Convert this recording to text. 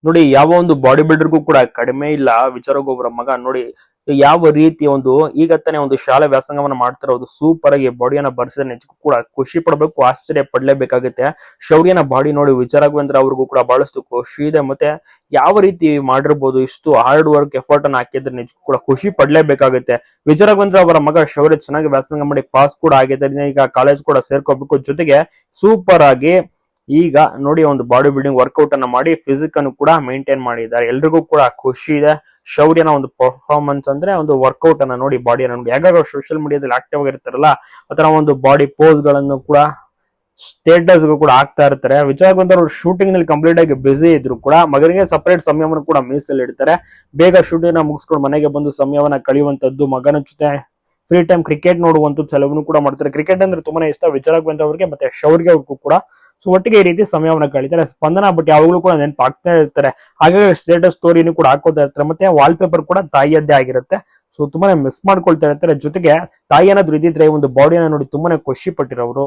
ನೋಡಿ ಯಾವ ಒಂದು ಬಾಡಿ ಬಿಲ್ಡರ್ಗೂ ಕೂಡ ಕಡಿಮೆ ಇಲ್ಲ ವಿಚಾರಕ್ಕೆ ಒಬ್ಬರ ಮಗ ನೋಡಿ ಯಾವ ರೀತಿ ಒಂದು ಈಗ ತಾನೇ ಒಂದು ಶಾಲೆ ವ್ಯಾಸಂಗವನ್ನ ಮಾಡ್ತಿರೋದು ಸೂಪರ್ ಆಗಿ ಬಾಡಿಯನ್ನ ಬರ್ಸಿದ್ರೆ ನಿಜಕ್ಕೂ ಕೂಡ ಖುಷಿ ಪಡ್ಬೇಕು, ಆಶ್ಚರ್ಯ ಪಡ್ಲೇಬೇಕಾಗುತ್ತೆ. ಶೌರ್ಯನ ಬಾಡಿ ನೋಡಿ ವಿಚಾರಕ್ಕೆ ಅವ್ರಿಗೂ ಕೂಡ ಬಹಳಷ್ಟು ಖುಷಿ ಇದೆ. ಮತ್ತೆ ಯಾವ ರೀತಿ ಮಾಡಿರ್ಬೋದು, ಇಷ್ಟು ಹಾರ್ಡ್ ವರ್ಕ್ ಎಫರ್ಟ್ ಅನ್ನ ಹಾಕಿದ್ರೆ ನಿಜಕ್ಕೂ ಕೂಡ ಖುಷಿ ಪಡ್ಲೇಬೇಕಾಗುತ್ತೆ. ವಿಚಾರಕ್ಕೆ ಅವರ ಮಗ ಶೌರ್ಯ ಚೆನ್ನಾಗಿ ವ್ಯಾಸಂಗ ಮಾಡಿ ಪಾಸ್ ಕೂಡ ಆಗಿದೆ, ಈಗ ಕಾಲೇಜ್ ಕೂಡ ಸೇರ್ಕೋಬೇಕು. ಜೊತೆಗೆ ಸೂಪರ್ ಆಗಿ ಈಗ ನೋಡಿ ಒಂದು ಬಾಡಿ ಬಿಲ್ಡಿಂಗ್ ವರ್ಕೌಟ್ ಅನ್ನ ಮಾಡಿ ಫಿಸಿಕ್ ಅನ್ನು ಕೂಡ ಮೇಂಟೈನ್ ಮಾಡಿದ್ದಾರೆ. ಎಲ್ರಿಗೂ ಕೂಡ ಖುಷಿ ಇದೆ. ಶೌರ್ಯನ ಒಂದು ಪರ್ಫಾರ್ಮೆನ್ಸ್ ಅಂದ್ರೆ ಒಂದು ವರ್ಕೌಟ್ ಅನ್ನ ನೋಡಿ, ಬಾಡಿಯನ್ನ ನೋಡಿ. ಯಾವಾಗ ಸೋಷಿಯಲ್ ಮೀಡಿಯಾದಲ್ಲಿ ಆಕ್ಟಿವ್ ಆಗಿರ್ತಾರಲ್ಲ ಆತರ ಒಂದು ಬಾಡಿ ಪೋಸ್ ಗಳನ್ನು ಕೂಡ ಸ್ಟೇಟಸ್ ಕೂಡ ಆಗ್ತಾ ಇರ್ತಾರೆ. ವಿಚಾರ ಬಂದವರು ಶೂಟಿಂಗ್ ನಲ್ಲಿ ಕಂಪ್ಲೀಟ್ ಆಗಿ ಬಿಸಿ ಇದ್ರು ಕೂಡ ಮಗನಿಗೆ ಸಪರೇಟ್ ಸಮಯವನ್ನು ಕೂಡ ಮೀಸಲಿಡ್ತಾರೆ. ಬೇಗ ಶೂಟಿಂಗ್ ನ ಮುಗಿಸ್ಕೊಂಡು ಮನೆಗೆ ಬಂದು ಸಮಯವನ್ನ ಕಳೆಯುವಂತದ್ದು, ಮಗನ ಜೊತೆ ಫ್ರೀ ಟೈಮ್ ಕ್ರಿಕೆಟ್ ನೋಡುವಂತ ಕೆಲವನು ಕೂಡ ಮಾಡ್ತಾರೆ. ಕ್ರಿಕೆಟ್ ಅಂದ್ರೆ ತುಂಬಾನೇ ಇಷ್ಟ ವಿಚಾರಕ್ಕೆ ಬಂದವರಿಗೆ ಮತ್ತೆ ಶೌರ್ಯ ಅವ್ರಿಗೂ ಕೂಡ. ಸೊ ಒಟ್ಟಿಗೆ ಈ ರೀತಿ ಸಮಯವನ್ನ ಕಳೀತಾರೆ. ಸ್ಪಂದನ ಬಟ್ ಯಾವಾಗಲೂ ಕೂಡ ನೆನಪಾಗ್ತಾ ಇರ್ತಾರೆ. ಹಾಗಾಗಿ ಸ್ಟೇಟಸ್ ಸ್ಟೋರಿನೂ ಕೂಡ ಹಾಕೋತಾ ಇರ್ತಾರೆ. ಮತ್ತೆ ವಾಲ್ ಪೇಪರ್ ಕೂಡ ತಾಯಿಯದ್ದೇ ಆಗಿರುತ್ತೆ. ಸೊ ತುಂಬಾನೇ ಮಿಸ್ ಮಾಡ್ಕೊಳ್ತಾ ಇರ್ತಾರೆ. ಜೊತೆಗೆ ತಾಯಿ ಅನ್ನೋದು ಇದ್ದಿದ್ರೆ ಒಂದು ಬಾಡಿಯನ್ನ ನೋಡಿ ತುಂಬಾನೇ ಖುಷಿ ಪಟ್ಟಿರೋರು.